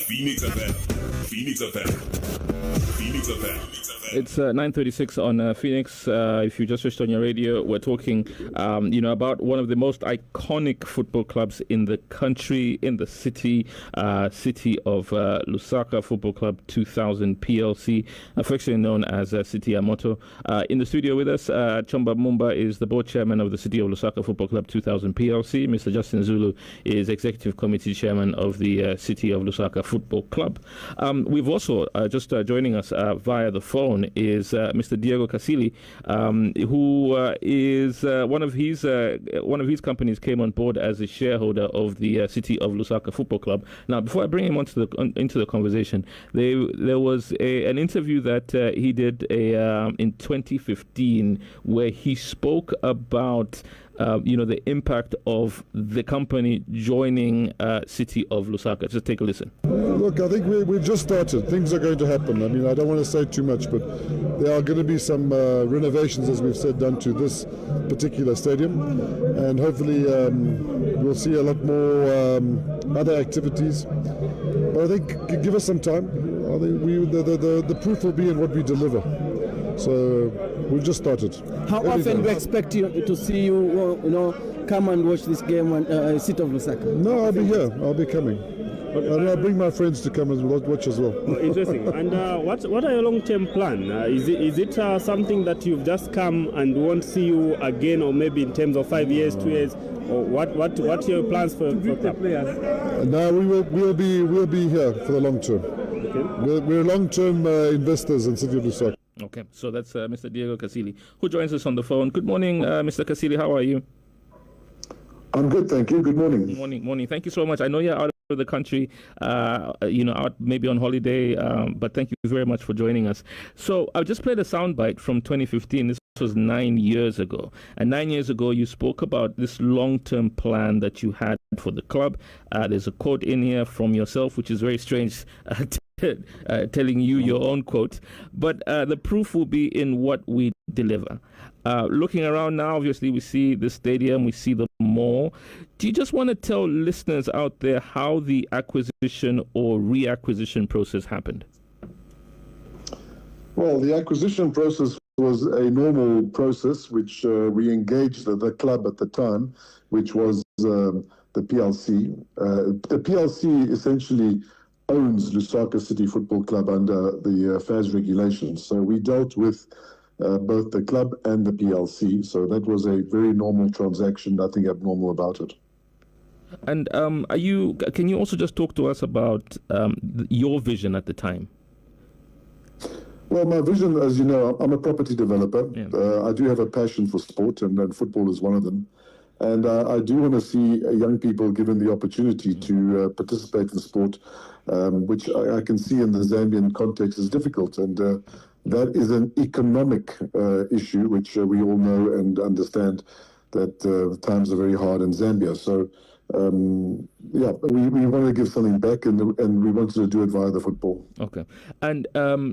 Phoenix FM. Phoenix FM. Phoenix FM. It's 9:36 on Phoenix. If you just switched on your radio, we're talking, about one of the most iconic football clubs in the country, in the city of Lusaka Football Club 2000 PLC, affectionately known as City Amoto. In the studio with us, Chomba Mumba is the board chairman of the City of Lusaka Football Club 2000 PLC. Mr. Justin Zulu is executive committee chairman of the City of Lusaka Football Club. We've also just joining us via the phone is Mr. Diego Casili, who is one of his companies came on board as a shareholder of the City of Lusaka Football Club. Now, before I bring him into the conversation, there was an interview that he did in 2015 where he spoke about the impact of the company joining City of Lusaka. Just take a listen. Look, I think we've just started. Things are going to happen. I mean, I don't want to say too much, but there are going to be some renovations, as we've said, done to this particular stadium, and hopefully we'll see a lot more other activities. But I think give us some time. I think the proof will be in what we deliver. So we've just started. How often do you expect to see you, come and watch this game on City of Lusaka? No, I'll be here. I'll be coming. And I'll bring my friends to come and watch as well. Interesting. And what are your long-term plan? Is it something that you've just come and won't see you again, or maybe in terms of 5 years, 2 years, or what are your plans for the players? No, we'll be here for the long term. Okay. We're long-term investors in City of Lusaka. Okay, so that's Mr. Diego Casili, who joins us on the phone. Good morning, Mr. Casili. How are you? I'm good, thank you. Good morning. Morning. Thank you so much. I know you're out of the country, out maybe on holiday, but thank you very much for joining us. So I've just played a soundbite from 2015. This was 9 years ago. And 9 years ago, you spoke about this long-term plan that you had for the club. There's a quote in here from yourself, which is very strange, telling you your own quote. But the proof will be in what we deliver. Looking around now, obviously, we see the stadium, we see the mall. Do you just want to tell listeners out there how the acquisition or reacquisition process happened? Well, the acquisition process was a normal process which we engaged the club at the time, which was the PLC. The PLC essentially owns Lusaka City Football Club under the FAS regulations. So we dealt with both the club and the PLC. So that was a very normal transaction, nothing abnormal about it. And can you also just talk to us about your vision at the time? Well, my vision, as you know, I'm a property developer. Yeah. I do have a passion for sport, and football is one of them. And I do want to see young people given the opportunity to participate in sport, which I can see in the Zambian context is difficult. And that is an economic issue, which we all know and understand that times are very hard in Zambia. So, we wanted to give something back, and we wanted to do it via the football. Okay. And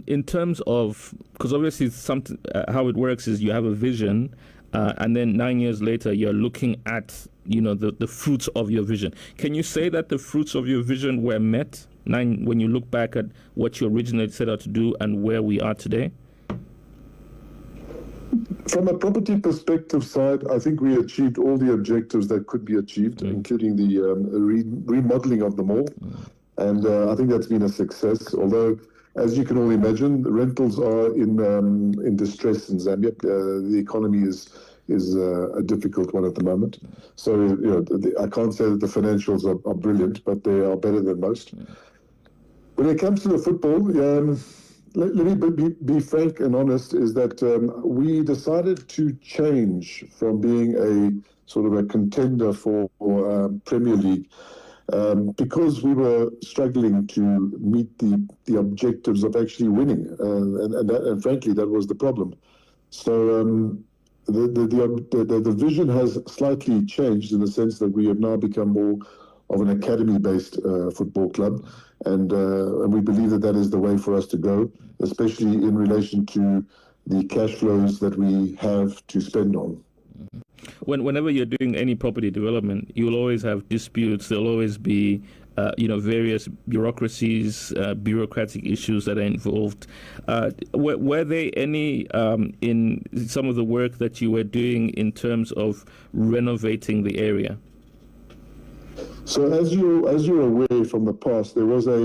in terms of, because obviously something, how it works is you have a vision, and then 9 years later, you're looking at, the fruits of your vision. Can you say that the fruits of your vision were met when you look back at what you originally set out to do and where we are today? From a property perspective side, I think we achieved all the objectives that could be achieved, including the remodeling of the mall. And I think that's been a success, although, as you can all imagine, the rentals are in distress in Zambia. The economy is a difficult one at the moment. So, I can't say that the financials are brilliant, but they are better than most. When it comes to the football, let me be frank and honest, is that we decided to change from being a sort of a contender for Premier League because we were struggling to meet the objectives of actually winning. And frankly, that was the problem. So the vision has slightly changed in the sense that we have now become more of an academy-based football club, and we believe that is the way for us to go, especially in relation to the cash flows that we have to spend on. Whenever you're doing any property development, you'll always have disputes. There'll always be various bureaucracies, bureaucratic issues that are involved. Were there any in some of the work that you were doing in terms of renovating the area? So as you're aware from the past, there was a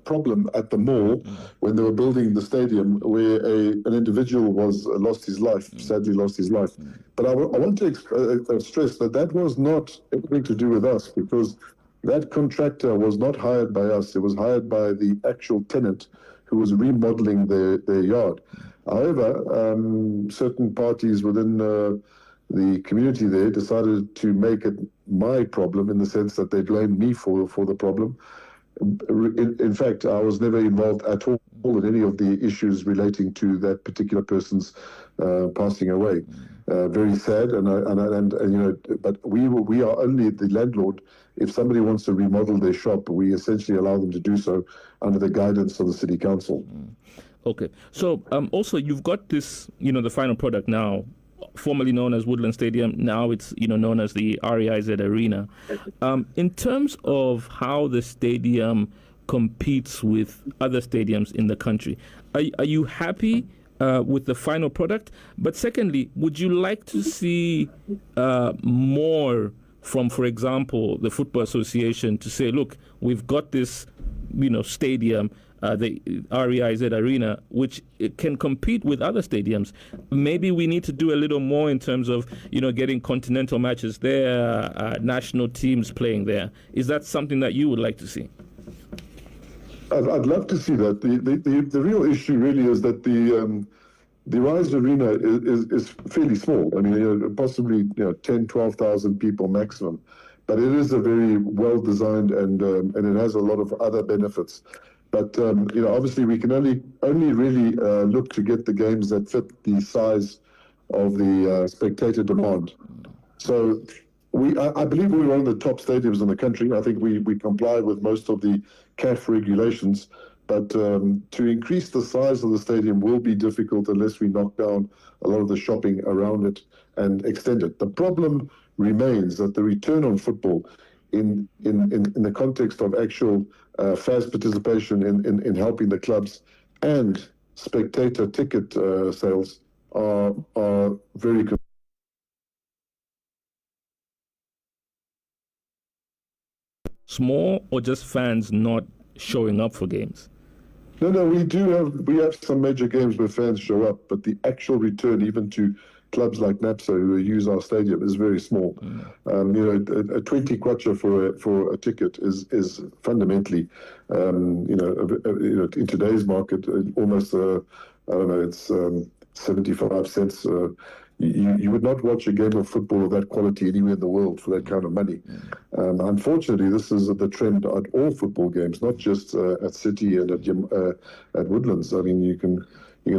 problem at the mall when they were building the stadium, where an individual lost his life, sadly lost his life. But I want to stress that was not anything to do with us, because that contractor was not hired by us. It was hired by the actual tenant who was remodeling their yard. However, certain parties within the community there decided to make it my problem, in the sense that they blamed me for the problem. In fact, I was never involved at all in any of the issues relating to that particular person's passing away. Very sad, but we are only the landlord. If somebody wants to remodel their shop, we essentially allow them to do so under the guidance of the city council. Okay. So also you've got this, the final product now, formerly known as Woodland Stadium. Now it's known as the REIZ Arena. In terms of how the stadium competes with other stadiums in the country, are you happy with the final product? But secondly, would you like to see more from, for example, the Football Association to say, look, we've got this stadium, the REIZ Arena, which can compete with other stadiums. Maybe we need to do a little more in terms of, getting continental matches there, national teams playing there. Is that something that you would like to see? I'd love to see that. The real issue really is that the REIZ Arena is fairly small. I mean, possibly 10, 12,000 people maximum. But it is a very well designed and it has a lot of other benefits. But obviously we can only really look to get the games that fit the size of the spectator demand. So I believe we're one of the top stadiums in the country. I think we comply with most of the CAF regulations. But to increase the size of the stadium will be difficult unless we knock down a lot of the shopping around it and extend it. The problem remains that the return on football in the context of actual FAS participation in helping the clubs and spectator ticket sales are very small, or just fans not showing up for games? No, we have some major games where fans show up, but the actual return, even to clubs like NAPSA who use our stadium, is very small. A 20 kwacha for a ticket is fundamentally, in today's market, almost it's 75 cents. You would not watch a game of football of that quality anywhere in the world for that kind of money. Unfortunately, this is the trend at all football games, not just at City and at Woodlands. I mean, you can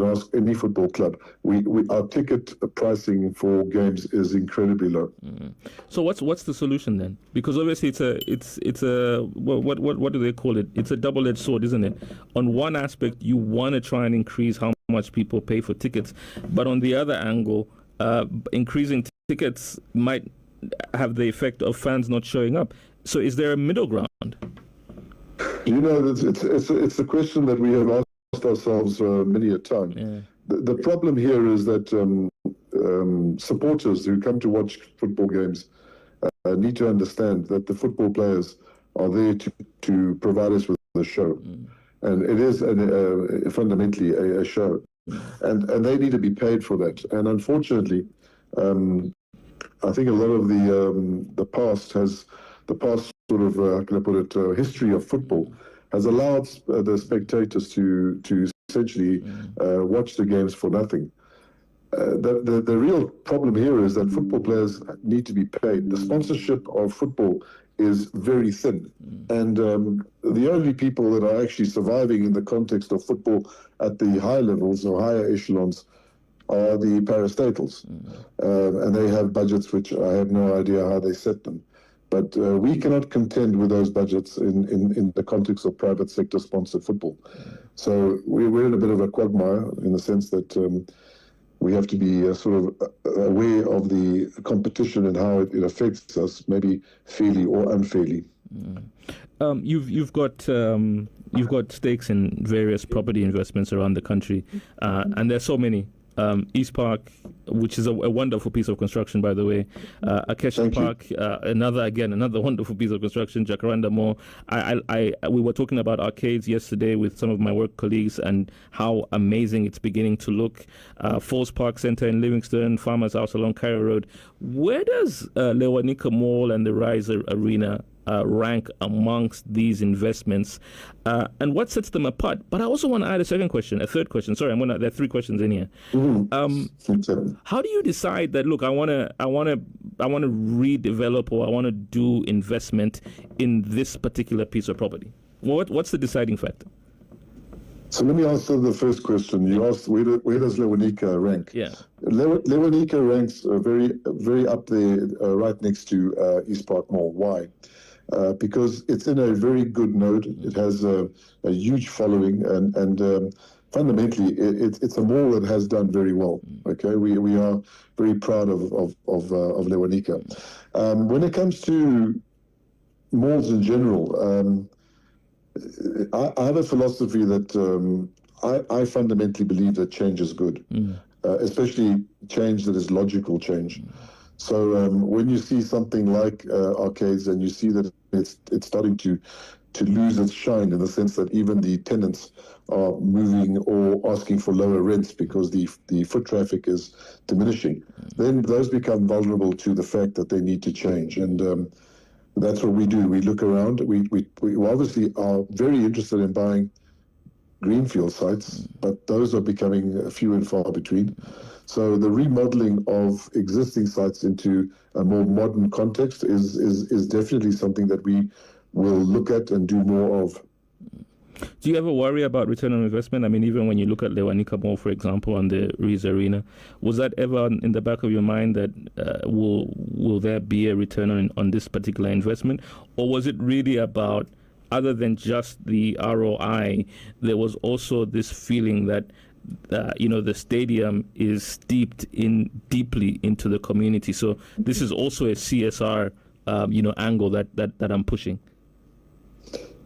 ask any football club. Our ticket pricing for games is incredibly low. So what's the solution then? Because obviously it's a what do they call it? It's a double-edged sword, isn't it? On one aspect, you want to try and increase how much people pay for tickets, but on the other angle, increasing tickets might have the effect of fans not showing up. So is there a middle ground? It's a question that we have asked ourselves many a time. Yeah. The problem here is that supporters who come to watch football games need to understand that the football players are there to provide us with a show. And it is fundamentally a show. And they need to be paid for that. And unfortunately, I think a lot of the past sort of, how can I put it, history of football has allowed the spectators to essentially watch the games for nothing. The real problem here is that football players need to be paid. The sponsorship of football is very thin. And the only people that are actually surviving in the context of football at the high levels or higher echelons are the parastatals. And they have budgets which I have no idea how they set them. But we cannot contend with those budgets in the context of private sector sponsored football. So we're in a bit of a quagmire in the sense that we have to be sort of aware of the competition and how it affects us, maybe fairly or unfairly. You've got stakes in various property investments around the country, and there's so many. East Park, which is a wonderful piece of construction, by the way. Acacia Park, another wonderful piece of construction. Jacaranda Mall. We were talking about arcades yesterday with some of my work colleagues and how amazing it's beginning to look. Falls Park Center in Livingston, Farmers House along Cairo Road. Where does Lewanika Mall and the Rise Arena rank amongst these investments, and what sets them apart? But I also want to add a third question. Sorry, there are three questions in here. How do you decide that? Look, I want to redevelop, or I want to do investment in this particular piece of property. What's the deciding factor? So let me answer the first question. You asked where does Lewanika rank? Yeah, Lewanika ranks very up there, right next to East Park Mall. Why? Because it's in a very good node. It has a huge following, and fundamentally, it's a mall that has done very well. Okay, we are very proud of Lewanika. When it comes to malls in general, I have a philosophy that I fundamentally believe that change is good, especially change that is logical change. So when you see something like arcades, and you see that it's starting to lose its shine, in the sense that even the tenants are moving or asking for lower rents because the foot traffic is diminishing, then those become vulnerable to the fact that they need to change. And that's what we do. We look around. We obviously are very interested in buying greenfield sites, but those are becoming few and far between. So the remodeling of existing sites into a more modern context is definitely something that we will look at and do more of. Do you ever worry about return on investment? I mean, even when you look at Lewanika Mall, for example, on the Rees Arena, was that ever in the back of your mind that will there be a return on this particular investment? Or was it really about, other than just the ROI, there was also this feeling that the stadium is steeped deeply into the community? So this is also a CSR angle that I'm pushing.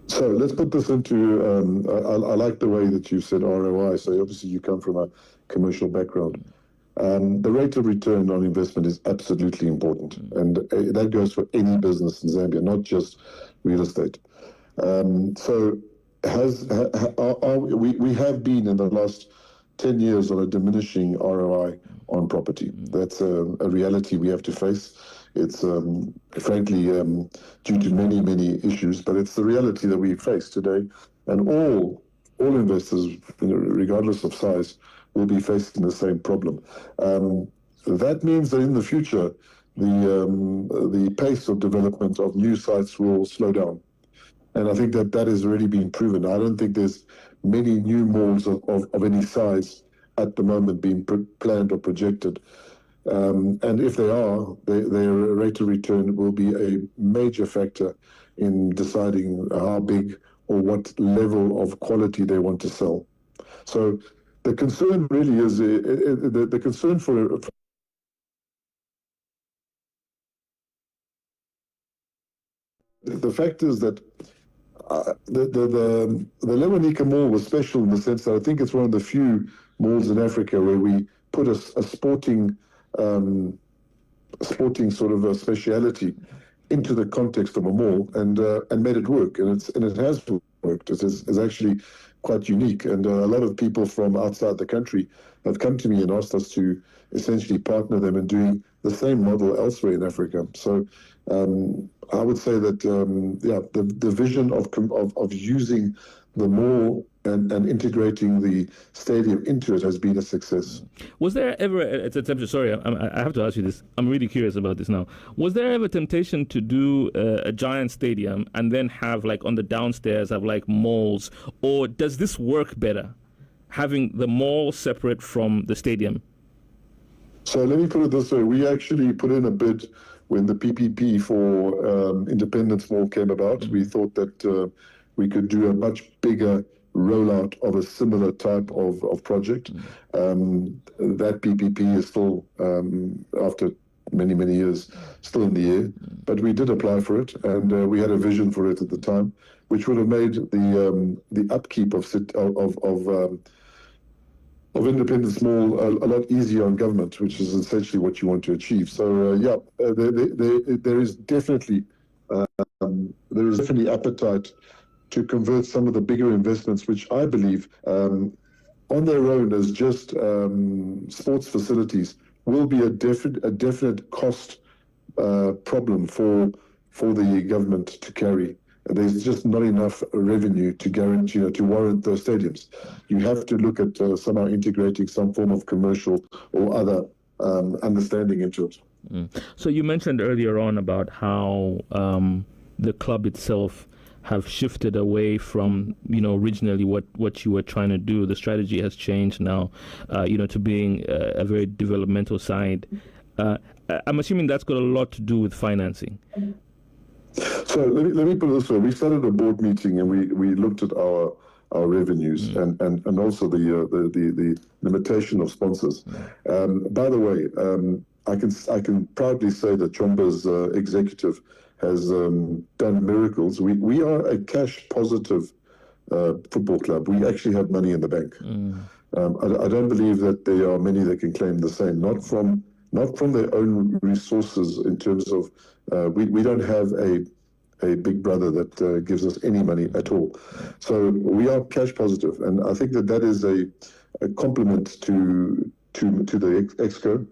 So let's put this into, I like the way that you said ROI. So obviously you come from a commercial background. The rate of return on investment is absolutely important. And that goes for any business in Zambia, not just real estate. So we have been in the last 10 years on a diminishing ROI on property. That's a reality we have to face. It's frankly due to many issues, but it's the reality that we face today. And all investors, regardless of size, will be facing the same problem. That means that in the future, the pace of development of new sites will slow down. And I think that has already been proven. I don't think there's many new malls of any size at the moment being planned or projected. And if they are, their rate of return will be a major factor in deciding how big or what level of quality they want to sell. So the concern really is the concern for the fact is that the Lewanika Mall was special in the sense that I think it's one of the few malls in Africa where we put a sporting sort of a speciality into the context of a mall and made it work, and it has worked. It is actually quite unique, and a lot of people from outside the country have come to me and asked us to essentially partner them in doing the same model elsewhere in Africa. So I would say that the vision of using the mall and integrating the stadium into it has been a success. Was there ever a temptation? Sorry, I have to ask you this. I'm really curious about this now. Was there ever temptation to do a giant stadium and then have, like, on the downstairs, have like malls? Or does this work better, having the mall separate from the stadium? So let me put it this way. We actually put in a bid when the PPP for Independence Mall came about. We thought that we could do a much bigger rollout of a similar type of project. That PPP is still, after many years, still in the air, but we did apply for it, and we had a vision for it at the time, which would have made the upkeep of independent small a lot easier on government, which is essentially what you want to achieve. So there is definitely appetite to convert some of the bigger investments, which I believe on their own as just sports facilities will be a definite cost problem for the government to carry. There's just not enough revenue to guarantee, to warrant those stadiums. You have to look at somehow integrating some form of commercial or other understanding into it. So you mentioned earlier on about how the club itself have shifted away from, originally what you were trying to do. The strategy has changed now, to being a very developmental side. I'm assuming that's got a lot to do with financing. So let me put it this way: we started a board meeting and we looked at our revenues and also the limitation of sponsors. By the way, I can proudly say that Chomba's executive has done miracles. We are a cash positive football club. We actually have money in the bank. I don't believe that there are many that can claim the same. Not from their own resources in terms of we don't have a big brother that gives us any money at all. So we are cash positive, and I think that is a compliment to the Exco.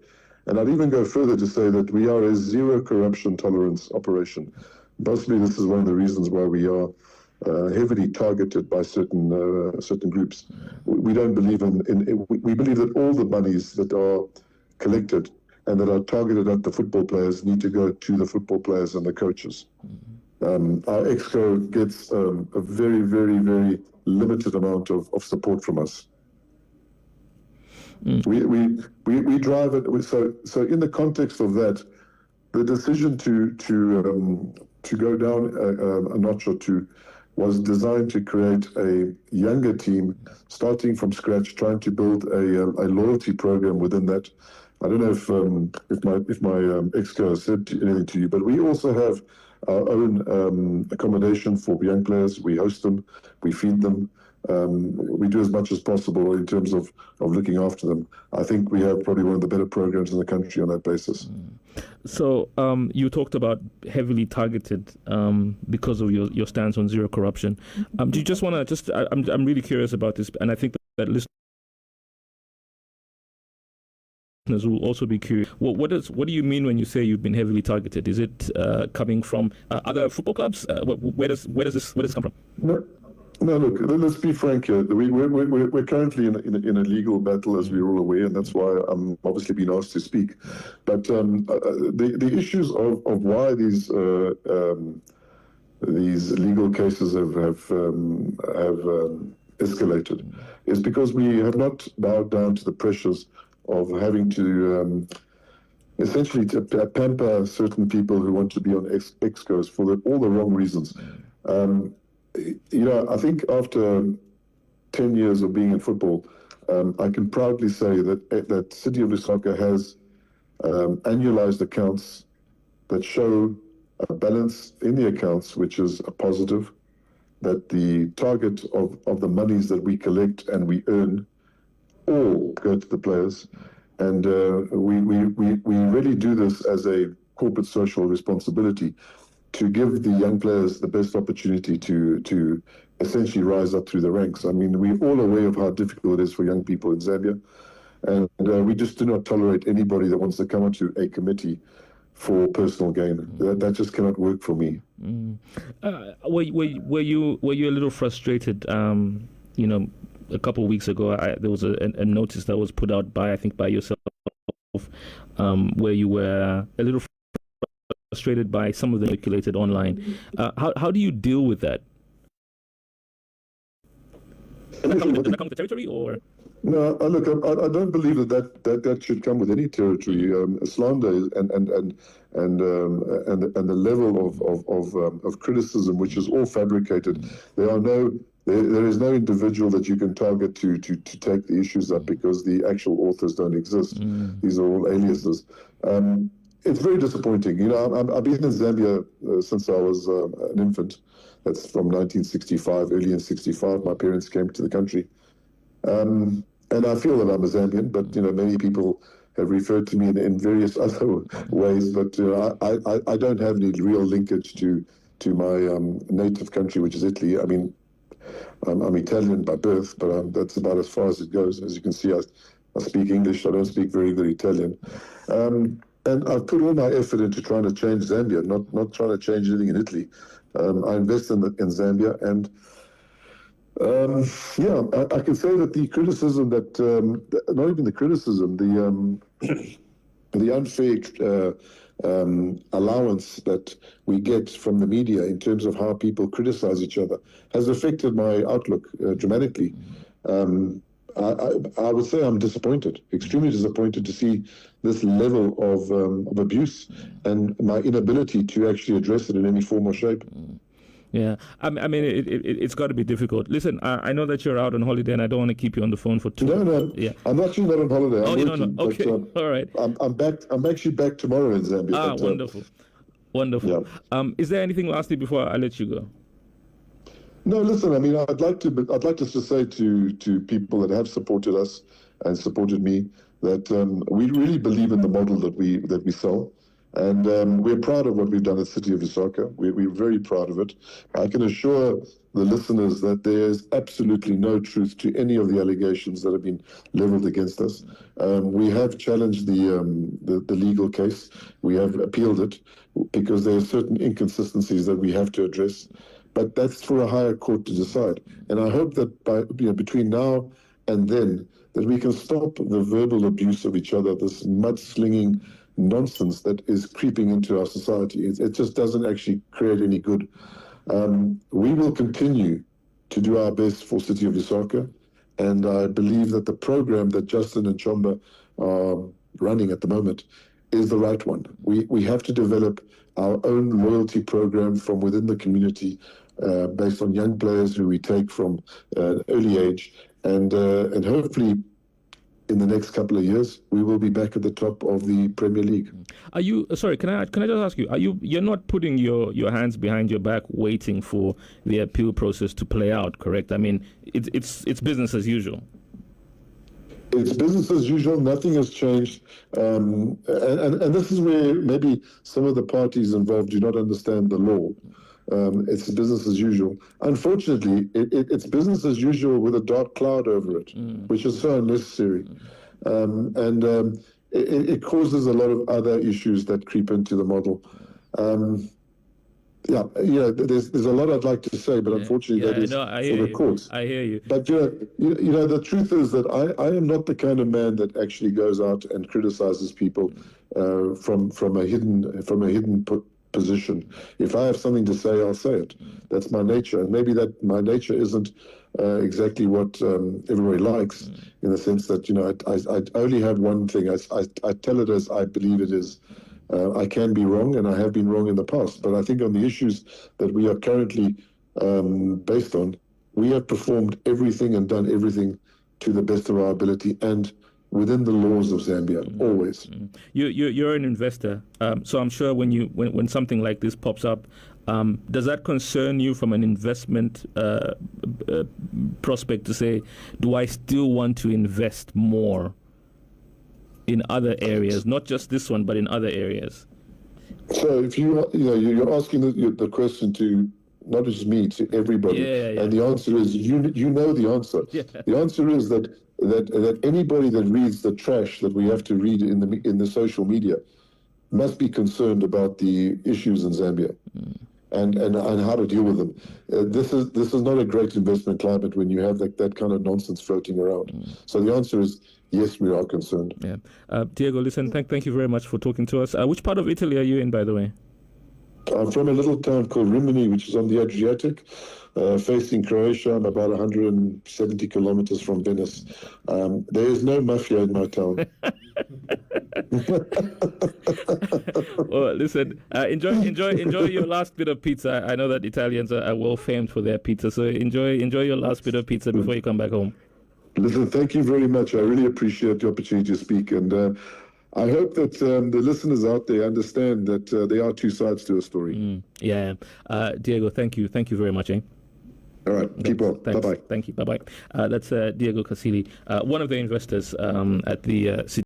And I'd even go further to say that we are a zero corruption tolerance operation. Possibly this is one of the reasons why we are heavily targeted by certain groups. We don't believe we believe that all the monies that are collected and that are targeted at the football players need to go to the football players and the coaches. Our Exco gets a very, very, very limited amount of support from us. We drive it. So in the context of that, the decision to go down a notch or two was designed to create a younger team, starting from scratch, trying to build a loyalty program within that. I don't know if my Exco said anything to you, but we also have our own accommodation for young players. We host them, we feed them. We do as much as possible in terms of looking after them. I think we have probably one of the better programs in the country on that basis. So you talked about heavily targeted because of your stance on zero corruption. Do you just want to I'm really curious about this, and I think that listeners will also be curious. What do you mean when you say you've been heavily targeted? Is it coming from other football clubs? Where does this come from? No, look, let's be frank here. We're currently in a legal battle, as we're all aware, and that's why I'm obviously being asked to speak. But the issues of why these legal cases have escalated is because we have not bowed down to the pressures of having to essentially to pamper certain people who want to be on excos for all the wrong reasons. I think after 10 years of being in football, I can proudly say that City of Lusaka has annualized accounts that show a balance in the accounts, which is a positive, that the target of the monies that we collect and we earn all go to the players. And we really do this as a corporate social responsibility to give the young players the best opportunity to essentially rise up through the ranks. I mean, we're all aware of how difficult it is for young people in Zambia, and we just do not tolerate anybody that wants to come onto a committee for personal gain. That just cannot work for me. Were you a little frustrated? A couple of weeks ago, there was a notice that was put out by yourself, where you were a little frustrated by some of the circulated online. How do you deal with that? Does that come with the territory, or? No, look, I don't believe that should come with any territory. Slander and the level of criticism, which is all fabricated. There are no there is no individual that you can target to take the issues up because the actual authors don't exist. These are all aliases. It's very disappointing. You know, I've been in Zambia since I was an infant. That's from 1965, early in 65. My parents came to the country. And I feel that I'm a Zambian, but, you know, many people have referred to me in various other ways. But I don't have any real linkage to my native country, which is Italy. I mean, I'm Italian by birth, but that's about as far as it goes. As you can see, I speak English. I don't speak very good Italian. And I've put all my effort into trying to change Zambia, not trying to change anything in Italy. I invest in Zambia, and I can say that the criticism that, not even the criticism, the unfair allowance that we get from the media in terms of how people criticize each other has affected my outlook dramatically. I would say I'm disappointed, extremely disappointed to see this level of abuse and my inability to actually address it in any form or shape. Yeah, I mean, it's got to be difficult. Listen, I know that you're out on holiday, and I don't want to keep you on the phone for too long. No. Yeah. I'm actually not on holiday. I'm working, no. Okay, all right. I'm back. I'm actually back tomorrow in Zambia. Ah, but, wonderful. Yeah. Is there anything lastly before I let you go? No, listen. I mean, I'd like to just say to people that have supported us and supported me that we really believe in the model that we sell. And we're proud of what we've done at City of Lusaka. We're very proud of it. I can assure the listeners that there's absolutely no truth to any of the allegations that have been leveled against us. We have challenged the legal case. We have appealed it because there are certain inconsistencies that we have to address. But that's for a higher court to decide. And I hope that between now and then, that we can stop the verbal abuse of each other, this mudslinging nonsense that is creeping into our society. It just doesn't actually create any good. We will continue to do our best for City of Lusaka, and I believe that the program that Justin and Chomba are running at the moment is the right one. We have to develop our own loyalty program from within the community based on young players who we take from an early age, and hopefully in the next couple of years, we will be back at the top of the Premier League. Are you sorry? Can I just ask you? You're not putting your hands behind your back, waiting for the appeal process to play out, correct? I mean, it's business as usual. It's business as usual. Nothing has changed, and this is where maybe some of the parties involved do not understand the law. It's business as usual. Unfortunately, it's business as usual with a dark cloud over it, which is so unnecessary. It causes a lot of other issues that creep into the model. There's a lot I'd like to say, but unfortunately that is for the courts. I hear you. But the truth is that I am not the kind of man that actually goes out and criticizes people from a hidden position. If I have something to say, I'll say it. That's my nature. And maybe that my nature isn't exactly what everybody likes, in the sense that, I only have one thing. I tell it as I believe it is. I can be wrong, and I have been wrong in the past. But I think on the issues that we are currently based on, we have performed everything and done everything to the best of our ability and within the laws of Zambia, always. You're an investor, so I'm sure when something like this pops up, does that concern you from an investment prospect to say, do I still want to invest more in other areas, not just this one, but in other areas? So if you're asking the question to not just me, to everybody, and the answer is you know the answer. Yeah. The answer is that anybody that reads the trash that we have to read in the social media must be concerned about the issues in Zambia and how to deal with them. This is not a great investment climate when you have that kind of nonsense floating around. So the answer is yes, we are concerned. Yeah, Diego, listen, thank you very much for talking to us. Which part of Italy are you in, by the way? I'm from a little town called Rimini, which is on the Adriatic, facing Croatia. I'm about 170 kilometers from Venice. There is no mafia in my town. Well, listen, enjoy your last bit of pizza. I know that Italians are well famed for their pizza, so enjoy your last bit of pizza before you come back home. Listen, thank you very much. I really appreciate the opportunity to speak, and I hope that the listeners out there understand that there are two sides to a story. Diego, thank you very much. All right, keep well. Bye bye. Thank you. Bye bye. That's Diego Casili, one of the investors at the City.